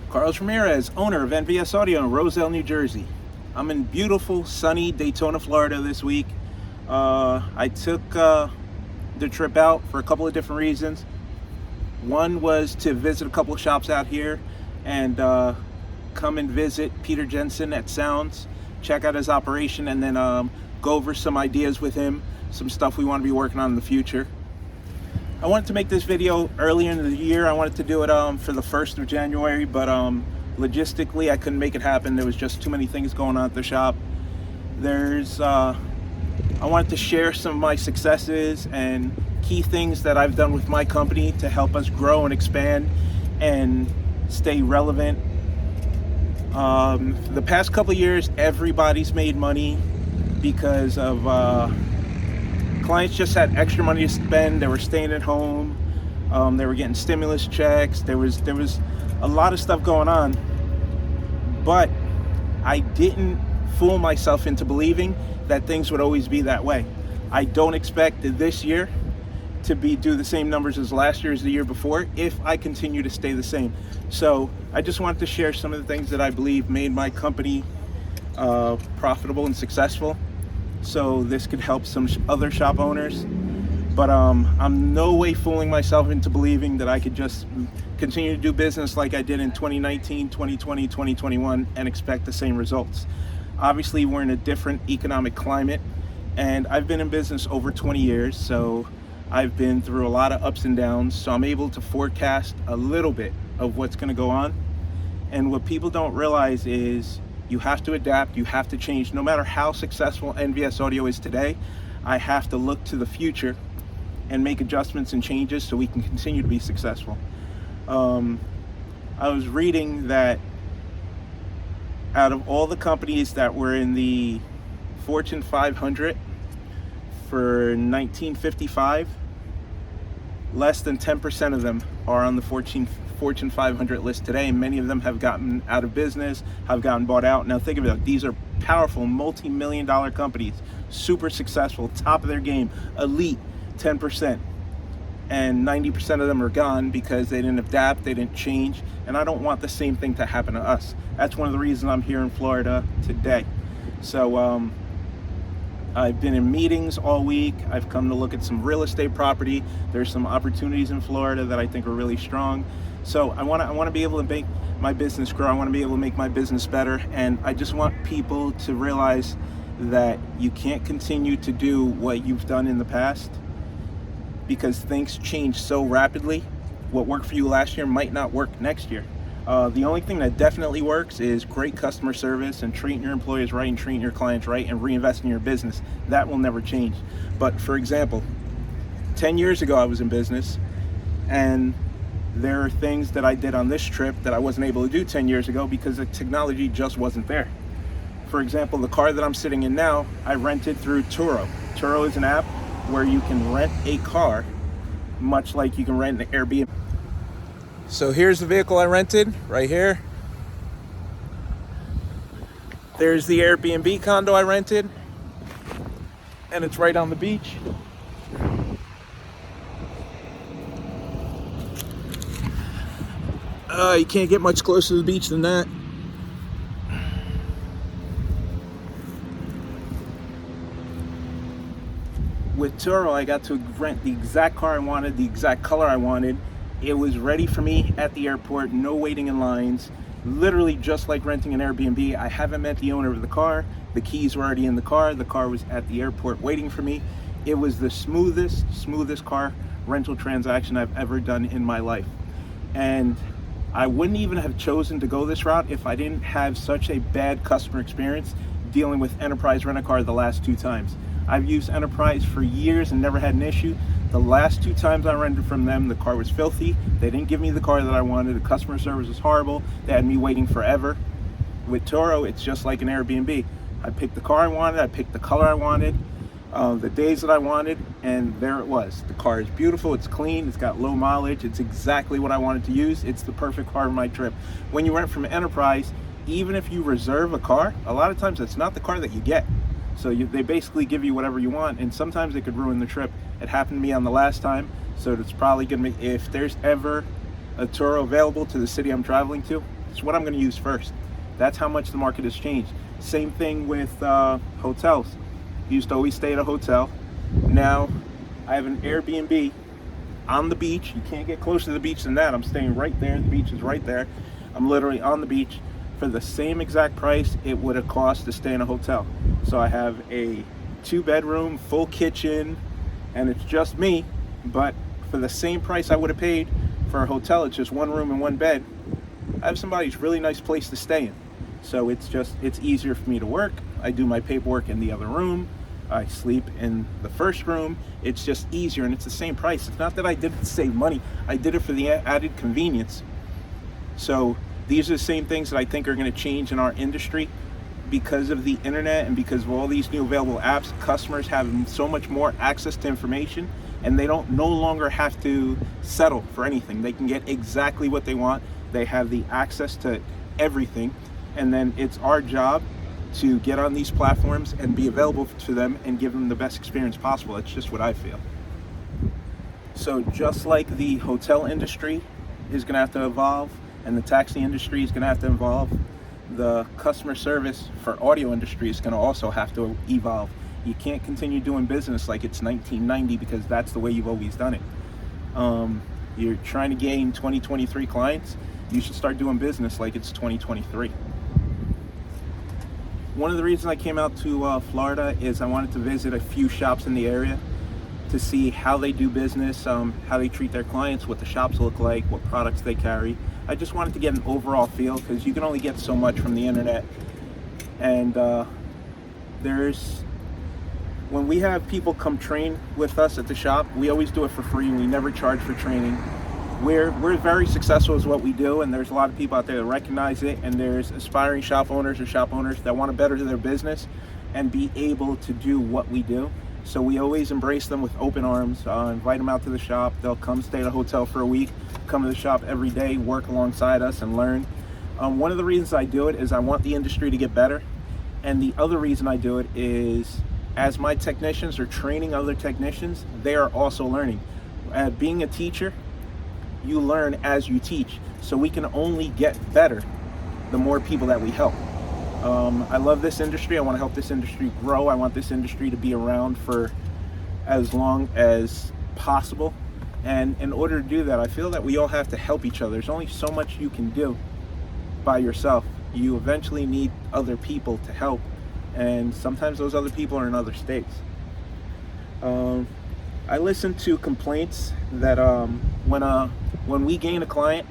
Carlos Ramirez, owner of NVS Audio in Roselle, New Jersey. I'm in beautiful, sunny Daytona, Florida this week. I took the trip out for a couple of different reasons. One was to visit a couple of shops out here and come and visit Peter Jensen at Sounds, check out his operation, and then go over some ideas with him, some stuff we want to be working on in the future. I wanted to make this video earlier in the year. I wanted to do it for the 1st of January, but logistically I couldn't make it happen. There was just too many things going on at the shop. I wanted to share some of my successes and key things that I've done with my company to help us grow and expand and stay relevant. The past couple of years, everybody's made money because of clients just had extra money to spend. They were staying at home. They were getting stimulus checks. There was a lot of stuff going on, but I didn't fool myself into believing that things would always be that way. I don't expect this year to do the same numbers as last year, as the year before, if I continue to stay the same. So I just wanted to share some of the things that I believe made my company profitable and successful, so this could help some other shop owners. But I'm no way fooling myself into believing that I could just continue to do business like I did in 2019, 2020, 2021 and expect the same results. Obviously, we're in a different economic climate, and I've been in business over 20 years, so I've been through a lot of ups and downs, so I'm able to forecast a little bit of what's going to go on. And what people don't realize is you have to adapt, you have to change. No matter how successful NVS Audio is today, I have to look to the future and make adjustments and changes so we can continue to be successful. I was reading that out of all the companies that were in the Fortune 500 for 1955, less than 10% of them are on the Fortune 500 list today, and many of them have gotten out of business, have gotten bought out. Now think of it, these are powerful multi-million-dollar companies, super successful, top of their game, elite 10%, and 90% of them are gone because they didn't adapt, they didn't change, and I don't want the same thing to happen to us. That's one of the reasons I'm here in Florida today. So I've been in meetings all week. I've come to look at some real estate property. There's some opportunities in Florida that I think are really strong. So I want to be able to make my business grow. I want to be able to make my business better. And I just want people to realize that you can't continue to do what you've done in the past because things change so rapidly. What worked for you last year might not work next year. The only thing that definitely works is great customer service and treating your employees right and treating your clients right and reinvesting in your business. That will never change. But for example, 10 years ago I was in business, and there are things that I did on this trip that I wasn't able to do 10 years ago because the technology just wasn't there. For example, the car that I'm sitting in now, I rented through Turo. Turo is an app where you can rent a car, much like you can rent an Airbnb. So here's the vehicle I rented, right here. There's the Airbnb condo I rented, and it's right on the beach. You can't get much closer to the beach than that. With Turo, I got to rent the exact car I wanted, the exact color I wanted. It was ready for me at the airport, no waiting in lines, literally just like renting an Airbnb. I haven't met the owner of the car. The keys were already in the car. The car was at the airport waiting for me. It was the smoothest car rental transaction I've ever done in my life. And I wouldn't even have chosen to go this route if I didn't have such a bad customer experience dealing with Enterprise Rent-A-Car the last 2 times. I've used Enterprise for years and never had an issue. The last 2 times I rented from them, the car was filthy. They didn't give me the car that I wanted. The customer service was horrible. They had me waiting forever. With Turo, it's just like an Airbnb. I picked the car I wanted. I picked the color I wanted, the days that I wanted, and there it was. The car is beautiful. It's clean. It's got low mileage. It's exactly what I wanted to use. It's the perfect car for my trip. When you rent from Enterprise, even if you reserve a car, a lot of times it's not the car that you get. So they basically give you whatever you want, and sometimes it could ruin the trip. It happened to me on the last time, so it's probably gonna be, if there's ever a Turo available to the city I'm traveling to, It's what I'm going to use first. That's how much the market has changed. Same thing with hotels. Used to always stay at a hotel. Now I have an Airbnb on the beach. You can't get closer to the beach than that. I'm staying right there. The beach is right there. I'm literally on the beach for the same exact price it would have cost to stay in a hotel. So I have a 2-bedroom, full kitchen, and it's just me. But for the same price I would have paid for a hotel, it's just 1 room and 1 bed. I have somebody's really nice place to stay in. So it's easier for me to work. I do my paperwork in the other room. I sleep in the first room. It's just easier, and it's the same price. It's not that I did it to save money. I did it for the added convenience. So these are the same things that I think are going to change in our industry because of the internet and because of all these new available apps. Customers have so much more access to information, and they don't no longer have to settle for anything. They can get exactly what they want. They have the access to everything, and then it's our job to get on these platforms and be available to them and give them the best experience possible. That's just what I feel. So just like the hotel industry is going to have to evolve and the taxi industry is going to have to evolve, the customer service for audio industry is going to also have to evolve. You can't continue doing business like it's 1990 because that's the way you've always done it. You're trying to gain 2023 clients, you should start doing business like it's 2023. One of the reasons I came out to Florida is I wanted to visit a few shops in the area to see how they do business, how they treat their clients, what the shops look like, what products they carry. I just wanted to get an overall feel because you can only get so much from the internet. And when we have people come train with us at the shop, we always do it for free. We never charge for training. We're very successful at what we do, and there's a lot of people out there that recognize it, and there's aspiring shop owners or shop owners that want to better their business and be able to do what we do. So we always embrace them with open arms, invite them out to the shop. They'll come stay at a hotel for a week, come to the shop every day, work alongside us and learn. One of the reasons I do it is I want the industry to get better, and the other reason I do it is as my technicians are training other technicians, they are also learning. Being a teacher, you learn as you teach, so we can only get better the more people that we help. I love this industry. I want to help this industry grow. I want this industry to be around for as long as possible, and in order to do that, I feel that we all have to help each other. There's only so much you can do by yourself. You eventually need other people to help, and sometimes those other people are in other states. I listen to complaints that when we gain a client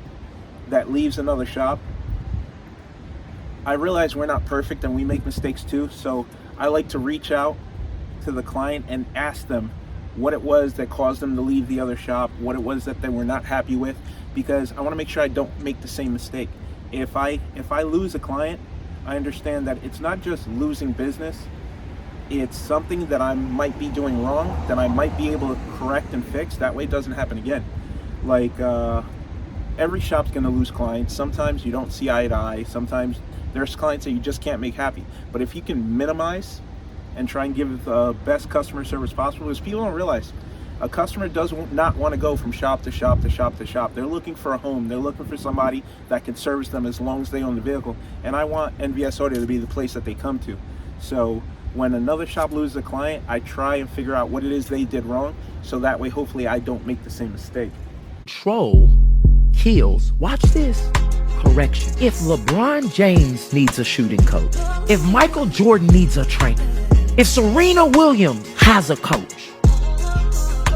that leaves another shop, I realize we're not perfect and we make mistakes too. So I like to reach out to the client and ask them what it was that caused them to leave the other shop, what it was that they were not happy with, because I want to make sure I don't make the same mistake. If I lose a client, I understand that it's not just losing business. It's something that I might be doing wrong that I might be able to correct and fix. That way it doesn't happen again. Like every shop's gonna lose clients. Sometimes you don't see eye to eye. Sometimes there's clients that you just can't make happy. But if you can minimize and try and give the best customer service possible, because people don't realize a customer does not want to go from shop to shop to shop to shop. They're looking for a home. They're looking for somebody that can service them as long as they own the vehicle. And I want NVS Audio to be the place that they come to. So when another shop loses a client, I try and figure out what it is they did wrong, so that way hopefully I don't make the same mistake. Control kills. Watch this. Correction. If LeBron James needs a shooting coach, if Michael Jordan needs a trainer, if Serena Williams has a coach,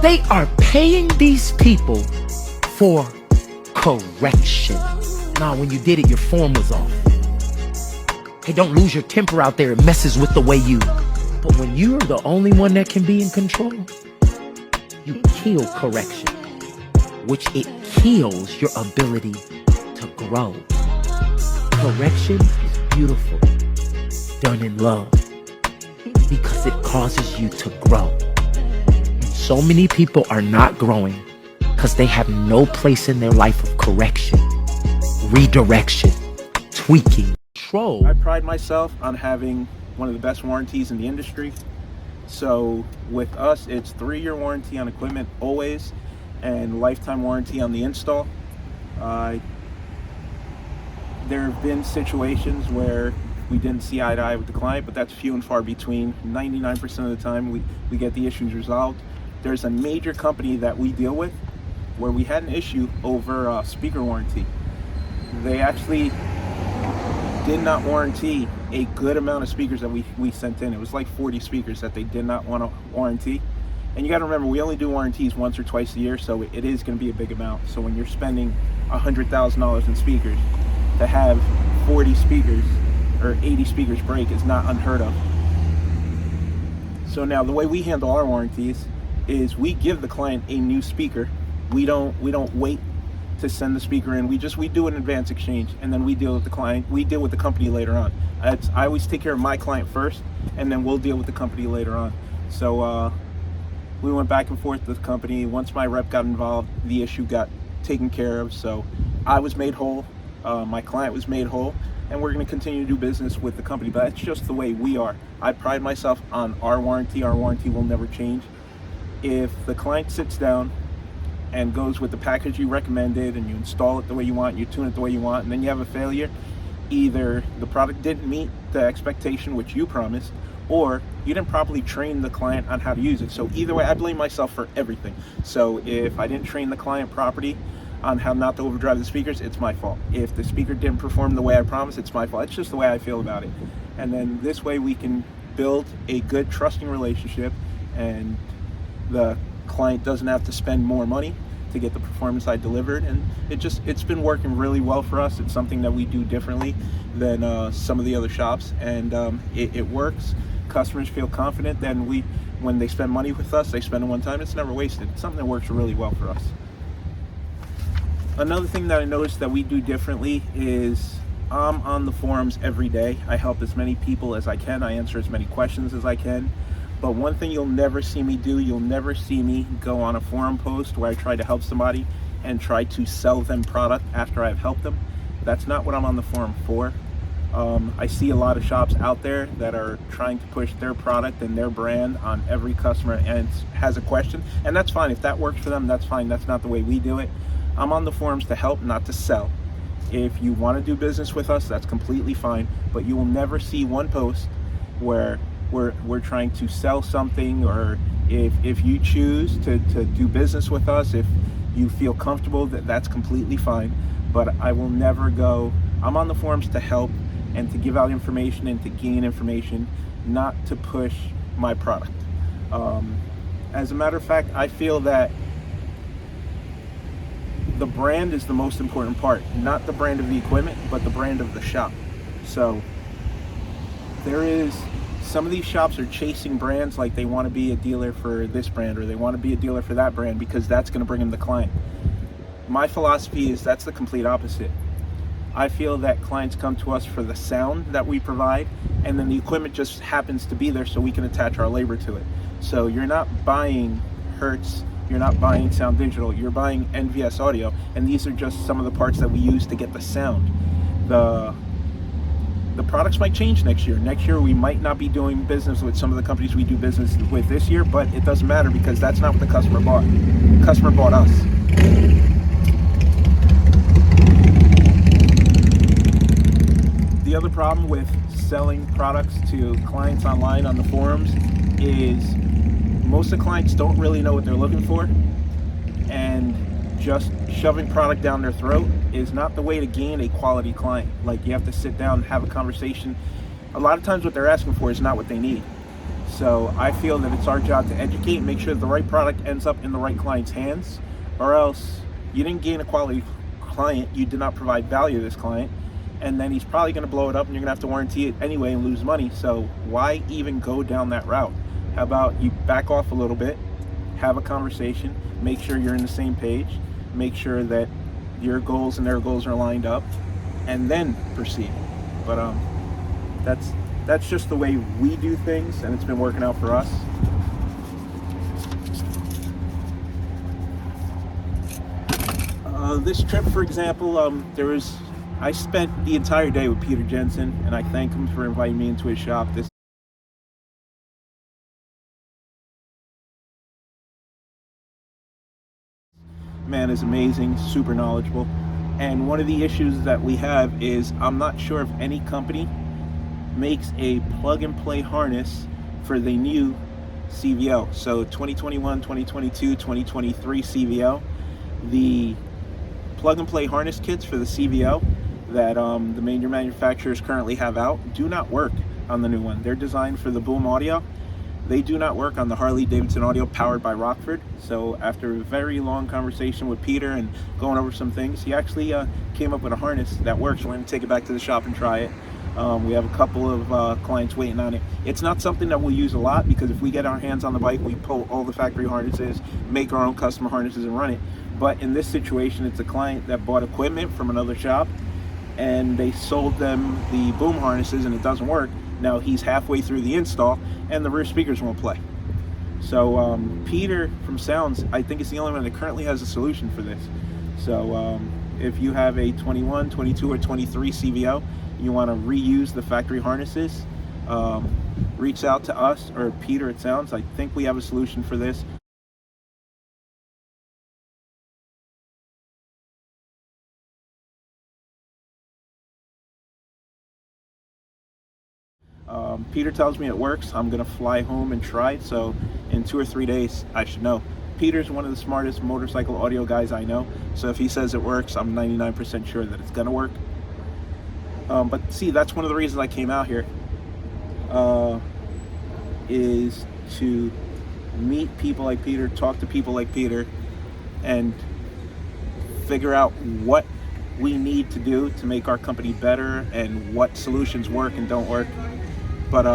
they are paying these people for correction. Now, when you did it, your form was off. Hey, don't lose your temper out there. It messes with the way you. But when you're the only one that can be in control, you kill correction, which it kills your ability to grow. Correction is beautiful, done in love, because it causes you to grow. And so many people are not growing because they have no place in their life of correction, redirection, tweaking. I pride myself on having one of the best warranties in the industry. So with us, it's 3-year warranty on equipment always, and lifetime warranty on the install. There have been situations where we didn't see eye to eye with the client, but that's few and far between. 99% of the time we get the issues resolved. There's a major company that we deal with where we had an issue over speaker warranty. They actually did not warranty a good amount of speakers that we sent in. It was like 40 speakers that they did not want to warranty. And you got to remember, we only do warranties once or twice a year, so it is going to be a big amount. So when you're spending $100,000 in speakers, to have 40 speakers or 80 speakers break is not unheard of. So now the way we handle our warranties is we give the client a new speaker. We don't wait to send the speaker in. We do an advance exchange, and then we deal with the client. We deal with the company later on. I always take care of my client first, and then we'll deal with the company later on. So we went back and forth with the company. Once my rep got involved, the issue got taken care of. So I was made whole, my client was made whole, and we're going to continue to do business with the company. But that's just the way we are. I pride myself on our warranty. Our warranty will never change. If the client sits down and goes with the package you recommended, and you install it the way you want, you tune it the way you want, and then you have a failure, either the product didn't meet the expectation which you promised, or you didn't properly train the client on how to use it. So either way, I blame myself for everything. So if I didn't train the client properly on how not to overdrive the speakers, it's my fault. If the speaker didn't perform the way I promised, it's my fault. It's just the way I feel about it. And then this way we can build a good trusting relationship, and the client doesn't have to spend more money to get the performance I delivered. And it's been working really well for us. It's something that we do differently than some of the other shops, and it works. Customers feel confident. Then when they spend money with us, they spend it one time. It's never wasted. It's something that works really well for us. Another thing that I noticed that we do differently is I'm on the forums every day. I help as many people as I can. I answer as many questions as I can. But one thing you'll never see me do, you'll never see me go on a forum post where I try to help somebody and try to sell them product after I've helped them. That's not what I'm on the forum for. I see a lot of shops out there that are trying to push their product and their brand on every customer and has a question, and that's fine. If that works for them, that's fine. That's not the way we do it. I'm on the forums to help, not to sell. If you want to do business with us, that's completely fine, but you will never see one post where we're trying to sell something, or if you choose to do business with us, if you feel comfortable, that's completely fine. But I will never go. I'm on the forums to help and to give out information and to gain information, not to push my product. As a matter of fact, I feel that the brand is the most important part, not the brand of the equipment, but the brand of the shop. So some of these shops are chasing brands, like they want to be a dealer for this brand, or they want to be a dealer for that brand, because that's going to bring in the client. My philosophy is that's the complete opposite. I feel that clients come to us for the sound that we provide, and then the equipment just happens to be there so we can attach our labor to it. So you're not buying Hertz, you're not buying Sound Digital, you're buying NVS Audio, and these are just some of the parts that we use to get the sound. The products might change next year. Next year we might not be doing business with some of the companies we do business with this year, but it doesn't matter, because that's not what the customer bought. The customer bought us. The other problem with selling products to clients online on the forums is most of the clients don't really know what they're looking for, and just shoving product down their throat is not the way to gain a quality client. Like, you have to sit down and have a conversation. A lot of times what they're asking for is not what they need. So I feel that it's our job to educate and make sure that the right product ends up in the right client's hands, or else you didn't gain a quality client, you did not provide value to this client, and then he's probably going to blow it up and you're going to have to warranty it anyway and lose money. So why even go down that route? How about you back off a little bit, have a conversation, make sure you're in the same page, make sure that your goals and their goals are lined up, and then proceed. But that's just the way we do things, and it's been working out for us. This trip, for example, I spent the entire day with Peter Jensen, and I thank him for inviting me into his shop. This man is amazing, super knowledgeable, And one of the issues that we have is I'm not sure if any company makes a plug and play harness for the new CVO. So 2021, 2022, 2023 CVO, the plug and play harness kits for the CVO that the major manufacturers currently have out do not work on the new one. They're designed for the boom audio. They do not work on the Harley Davidson audio powered by Rockford. So after a very long conversation with Peter and going over some things, he actually came up with a harness that works. We're going to take it back to the shop and try it. We have a couple of clients waiting on it. It's not something that we'll use a lot, because if we get our hands on the bike, we pull all the factory harnesses, make our own custom harnesses and run it. But in this situation, it's a client that bought equipment from another shop and they sold them the boom harnesses and it doesn't work. Now he's halfway through the install and the rear speakers won't play. So Peter from Sounds, I think, is the only one that currently has a solution for this. So if you have a 21, 22, or 23 CVO, you want to reuse the factory harnesses, reach out to us or Peter at Sounds. I think we have a solution for this. Peter tells me it works. I'm gonna fly home and try it, so in 2 or 3 days I should know. Peter's one of the smartest motorcycle audio guys I know, so if he says it works, I'm 99% sure that it's gonna work. But see, that's one of the reasons I came out here, is to meet people like Peter, talk to people like Peter, and figure out what we need to do to make our company better and what solutions work and don't work. But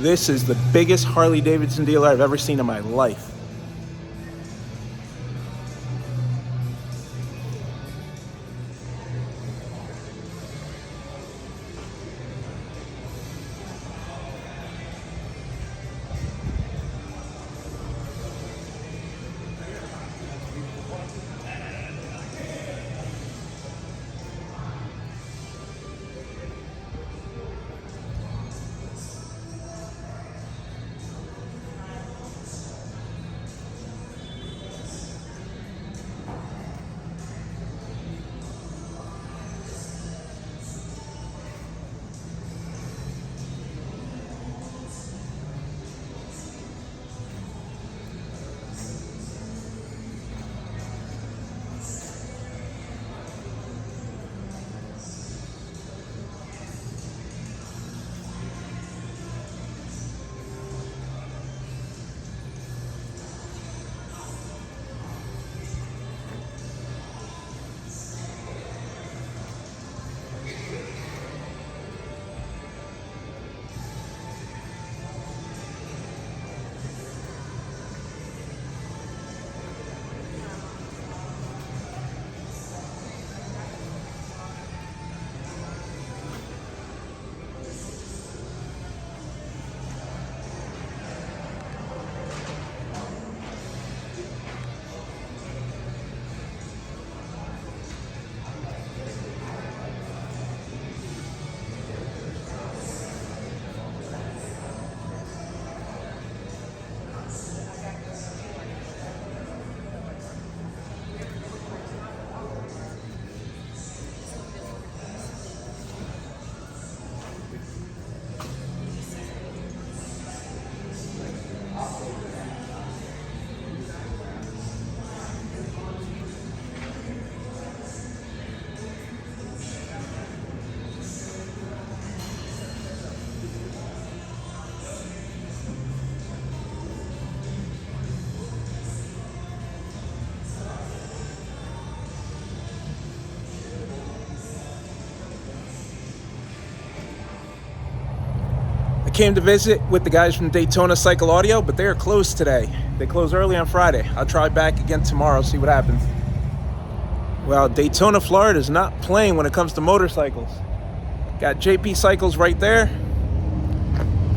this is the biggest Harley Davidson dealer I've ever seen in my life. I came to visit with the guys from Daytona Cycle Audio, but they are closed today. They close early on Friday. I'll try back again tomorrow, see what happens. Well, Daytona, Florida is not playing when it comes to motorcycles. Got JP Cycles right there,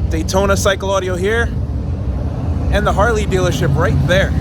Daytona Cycle Audio here, and the Harley dealership right there.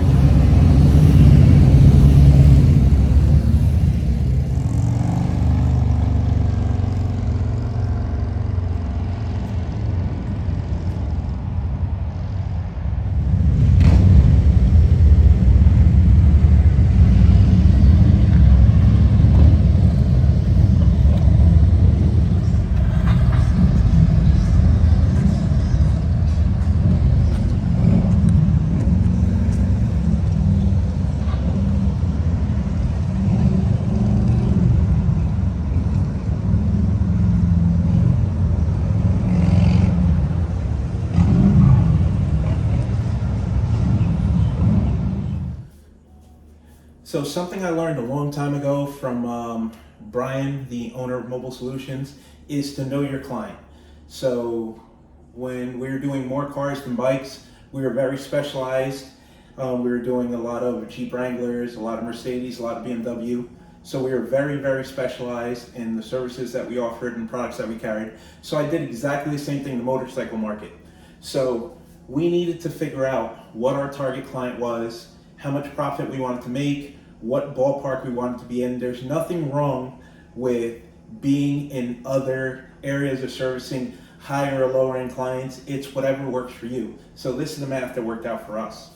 So something I learned a long time ago from Brian, the owner of Mobile Solutions, is to know your client. So when we were doing more cars than bikes, we were very specialized. We were doing a lot of Jeep Wranglers, a lot of Mercedes, a lot of BMW. So we were very, very specialized in the services that we offered and products that we carried. So I did exactly the same thing in the motorcycle market. So we needed to figure out what our target client was, how much profit we wanted to make, what ballpark we wanted to be in. There's nothing wrong with being in other areas of servicing higher or lower end clients. It's whatever works for you. So this is the math that worked out for us.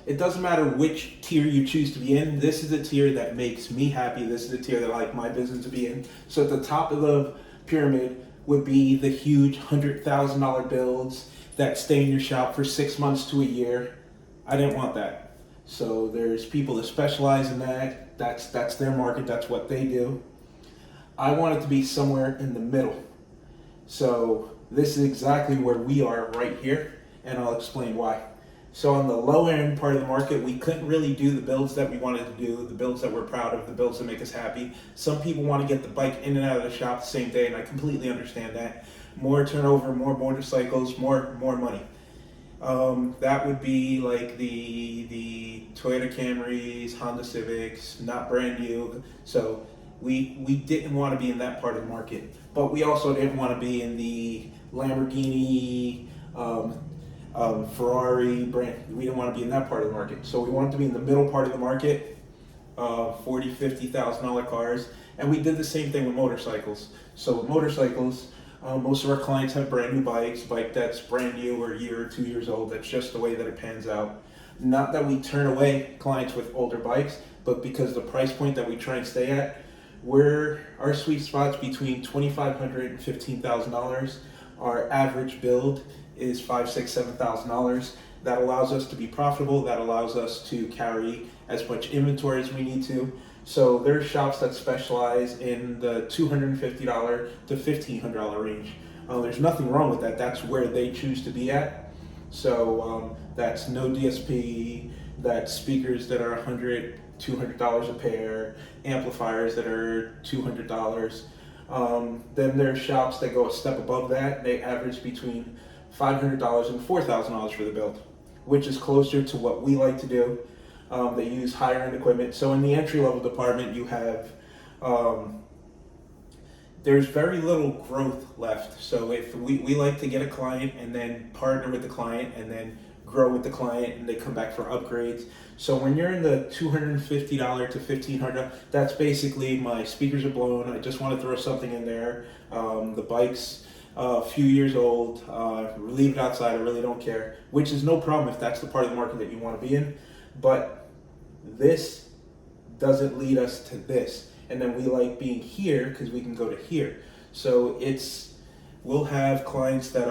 It doesn't matter which tier you choose to be in. This is the tier that makes me happy. This is the tier that I like my business to be in. So at the top of the pyramid would be the huge $100,000 builds that stay in your shop for 6 months to a year. I didn't want that. So there's people that specialize in that. That's their market. That's what they do. I want it to be somewhere in the middle. So this is exactly where we are right here, and I'll explain why. So on the low end part of the market, we couldn't really do the builds that we wanted to do, the builds that we're proud of, the builds that make us happy. Some people want to get the bike in and out of the shop the same day, and I completely understand that. More turnover, more motorcycles, more money. That would be like the Toyota Camrys, Honda Civics, not brand new. So we didn't want to be in that part of the market, but we also didn't want to be in the Lamborghini, Ferrari brand. We didn't want to be in that part of the market. So we wanted to be in the middle part of the market, $40,000, $50,000 cars. And we did the same thing with motorcycles. So with motorcycles, most of our clients have brand new bikes, bike that's brand new or a year or 2 years old. That's just the way that it pans out. Not that we turn away clients with older bikes, but because the price point that we try and stay at, our sweet spot's between $2,500 and $15,000. Our average build is $5,000, $6,000, $7,000. That allows us to be profitable. That allows us to carry as much inventory as we need to. So there's shops that specialize in the $250 to $1,500 range. There's nothing wrong with that. That's where they choose to be at. So that's no DSP, that's speakers that are $100, $200 a pair, amplifiers that are $200. Then there's shops that go a step above that. They average between $500 and $4,000 for the build, which is closer to what we like to do. They use higher end equipment. So in the entry level department, you have, there's very little growth left. So if we like to get a client and then partner with the client and then grow with the client and they come back for upgrades. So when you're in the $250 to $1,500, that's basically my speakers are blown. I just want to throw something in there. The bike's a few years old, leave it outside, I really don't care, which is no problem if that's the part of the market that you want to be in. But this doesn't lead us to this. And then we like being here because we can go to here. So we'll have clients that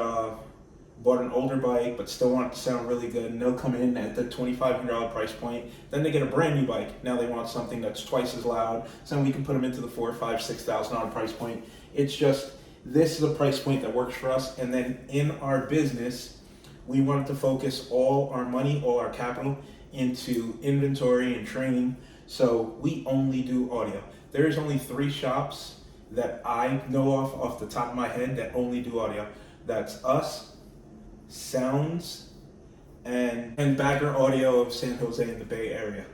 bought an older bike but still want it to sound really good, and they'll come in at the $2,500 price point. Then they get a brand new bike. Now they want something that's twice as loud. So we can put them into the $4,000, $5,000, $6,000 price point. It's just, this is a price point that works for us. And then in our business, we wanted to focus all our money, all our capital into inventory and training. So we only do audio. There's only 3 shops that I know off the top of my head that only do audio. That's us, Sounds, and Bagger Audio of San Jose in the Bay Area.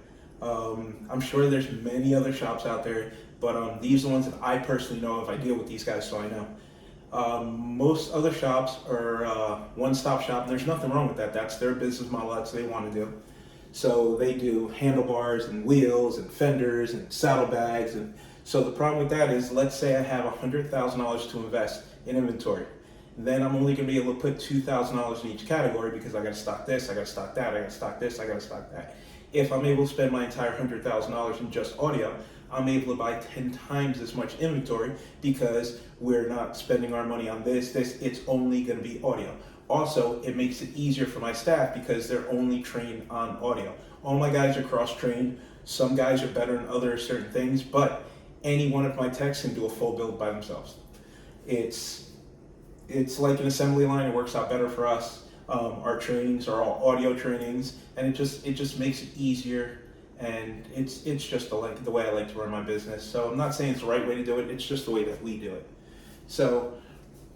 I'm sure there's many other shops out there, but these are the ones that I personally know of. I deal with these guys, so I know. Most other shops are one-stop shop, and there's nothing wrong with that. That's their business model. That's what they want to do. So they do handlebars and wheels and fenders and saddlebags. And so the problem with that is, let's say I have $100,000 to invest in inventory. Then I'm only going to be able to put $2,000 in each category because I got to stock this, I got to stock that, I got to stock this, I got to stock that. If I'm able to spend my entire $100,000 in just audio, I'm able to buy 10 times as much inventory because we're not spending our money on this. It's only going to be audio. Also, it makes it easier for my staff because they're only trained on audio. All my guys are cross-trained. Some guys are better in other certain things, but any one of my techs can do a full build by themselves. It's like an assembly line. It works out better for us. Our trainings are all audio trainings, and it just makes it easier. And it's just the way I like to run my business. So I'm not saying it's the right way to do it. It's just the way that we do it. So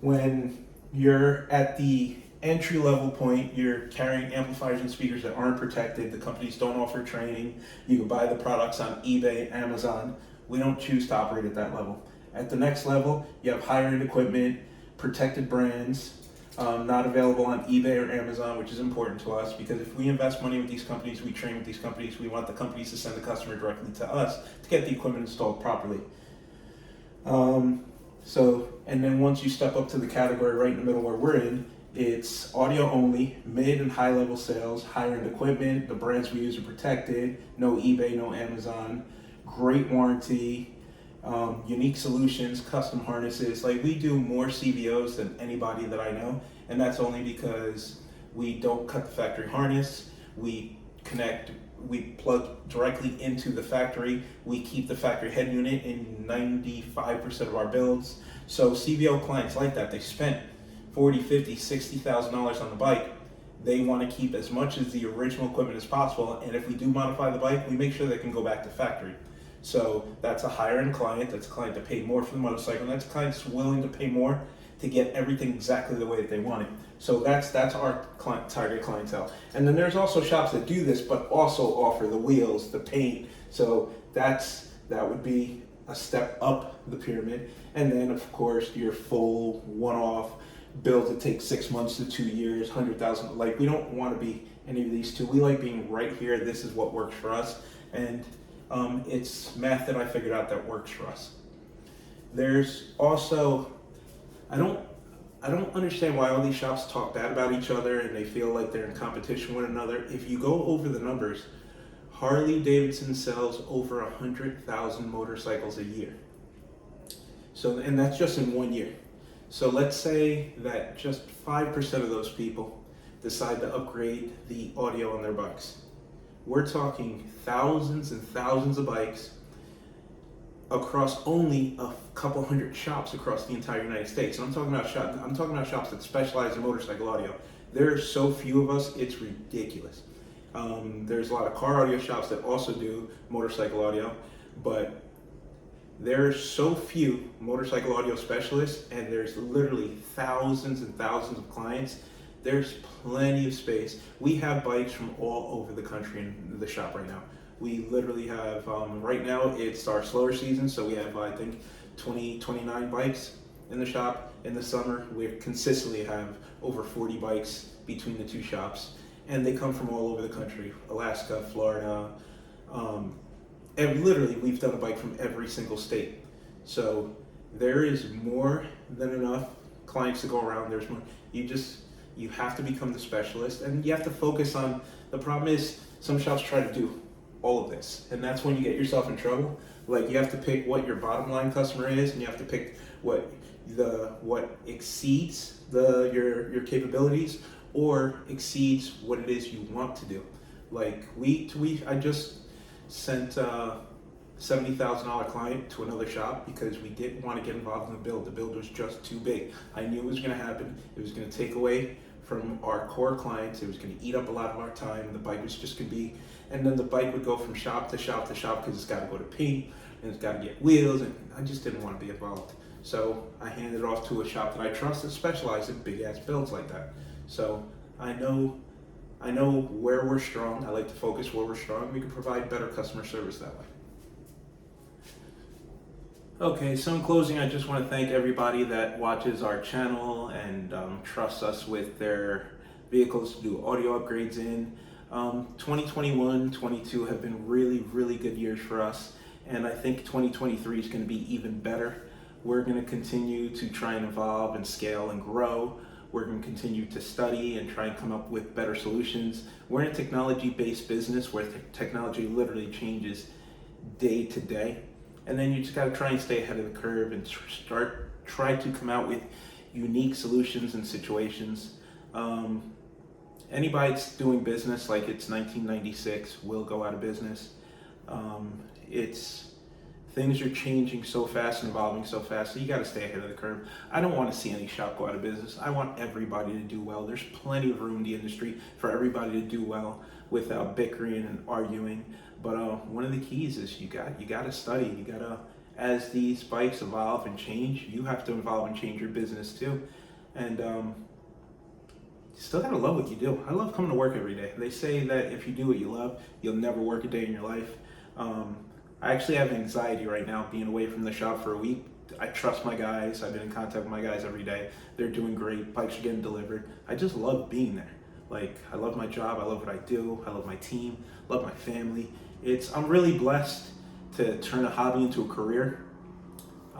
when you're at the entry level point, you're carrying amplifiers and speakers that aren't protected. The companies don't offer training. You can buy the products on eBay, Amazon. We don't choose to operate at that level. At the next level, you have higher end equipment, protected brands, not available on eBay or Amazon, which is important to us because if we invest money with these companies, we train with these companies, we want the companies to send the customer directly to us to get the equipment installed properly. And then once you step up to the category right in the middle where we're in, it's audio only, mid and high level sales, higher end equipment, the brands we use are protected, no eBay, no Amazon, great warranty, unique solutions, custom harnesses. Like, we do more CVOs than anybody that I know, and that's only because we don't cut the factory harness, we plug directly into the factory, we keep the factory head unit in 95% of our builds. So CVO clients like that, they spent $40, $50, $60,000 on the bike. They want to keep as much as the original equipment as possible, and if we do modify the bike, we make sure they can go back to factory. So that's a higher end client, that's a client that paid more for the motorcycle, and that's a client that's willing to pay more to get everything exactly the way that they want it. So that's our target clientele. And then there's also shops that do this, but also offer the wheels, the paint. So that would be a step up the pyramid. And then of course your full one-off build that takes 6 months to 2 years, 100,000. Like, we don't want to be any of these two. We like being right here. This is what works for us. And it's math that I figured out that works for us. There's also, I don't understand why all these shops talk bad about each other and they feel like they're in competition with one another. If you go over the numbers, Harley Davidson sells over 100,000 motorcycles a year. So, and that's just in 1 year. So let's say that just 5% of those people decide to upgrade the audio on their bikes. We're talking thousands and thousands of bikes across only a couple hundred shops across the entire United States. And I'm talking about shops that specialize in motorcycle audio. There are so few of us, it's ridiculous. There's a lot of car audio shops that also do motorcycle audio, but there's so few motorcycle audio specialists, and there's literally thousands and thousands of clients. There's plenty of space. We have bikes from all over the country in the shop right now. We literally have, right now it's our slower season, so we have, I think, 29 bikes in the shop. In the summer, we consistently have over 40 bikes between the two shops, and they come from all over the country, Alaska, Florida, and literally we've done a bike from every single state. So there is more than enough clients to go around. There's more. You have to become the specialist, and you have to focus on, the problem is some shops try to do all of this, and that's when you get yourself in trouble. Like, you have to pick what your bottom line customer is, and you have to pick what exceeds your capabilities or exceeds what it is you want to do. Like, I just sent a $70,000 client to another shop because we didn't want to get involved in the build. The build was just too big. I knew it was going to happen. It was going to take away from our core clients. It was going to eat up a lot of our time. The bike was just going to be, and then the bike would go from shop to shop to shop because it's got to go to paint, and it's got to get wheels, and I just didn't want to be involved. So I handed it off to a shop that I trust that specializes in big ass builds like that. So I know where we're strong. I like to focus where we're strong. We can provide better customer service that way. Okay, so in closing, I just want to thank everybody that watches our channel and trusts us with their vehicles to do audio upgrades in. 2021, 22 have been really, really good years for us, and I think 2023 is going to be even better. We're going to continue to try and evolve and scale and grow. We're going to continue to study and try and come up with better solutions. We're in a technology-based business where technology literally changes day to day. And then you just got to try and stay ahead of the curve and try to come out with unique solutions and situations. Anybody that's doing business like it's 1996 will go out of business. Things are changing so fast and evolving so fast, so you got to stay ahead of the curve. I don't want to see any shop go out of business. I want everybody to do well. There's plenty of room in the industry for everybody to do well without bickering and arguing. But one of the keys is you got to study. You got to, as these bikes evolve and change, you have to evolve and change your business too. And you still got to love what you do. I love coming to work every day. They say that if you do what you love, you'll never work a day in your life. I actually have anxiety right now being away from the shop for a week. I trust my guys. I've been in contact with my guys every day. They're doing great. Bikes are getting delivered. I just love being there. Like, I love my job. I love what I do. I love my team. Love my family. I'm really blessed to turn a hobby into a career.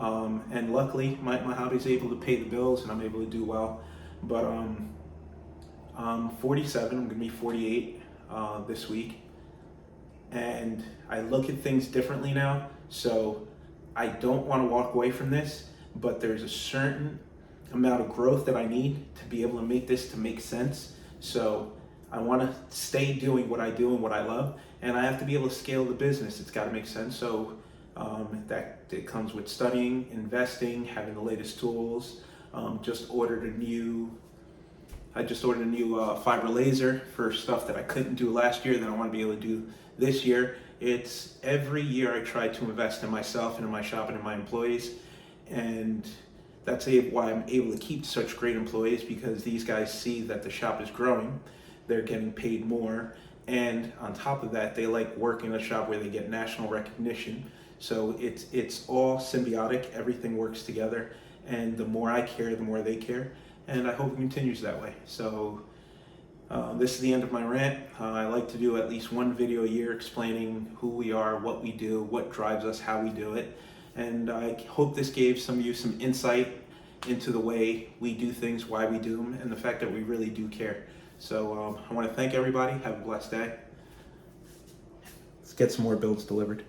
And luckily, my hobby's able to pay the bills and I'm able to do well. But I'm 47. I'm going to be 48 this week. And I look at things differently now, so I don't want to walk away from this, but there's a certain amount of growth that I need to be able to make this to make sense. So I want to stay doing what I do and what I love, and I have to be able to scale the business. It's got to make sense. So that it comes with studying, investing, having the latest tools. I just ordered a new fiber laser for stuff that I couldn't do last year that I want to be able to do this year. It's every year I try to invest in myself and in my shop and in my employees, and that's why I'm able to keep such great employees, because these guys see that the shop is growing, they're getting paid more, and on top of that, they like working in a shop where they get national recognition. So it's all symbiotic, everything works together, and the more I care, the more they care, and I hope it continues that way. So this is the end of my rant. I like to do at least one video a year explaining who we are, what we do, what drives us, how we do it. And I hope this gave some of you some insight into the way we do things, why we do them, and the fact that we really do care. So I want to thank everybody. Have a blessed day. Let's get some more builds delivered.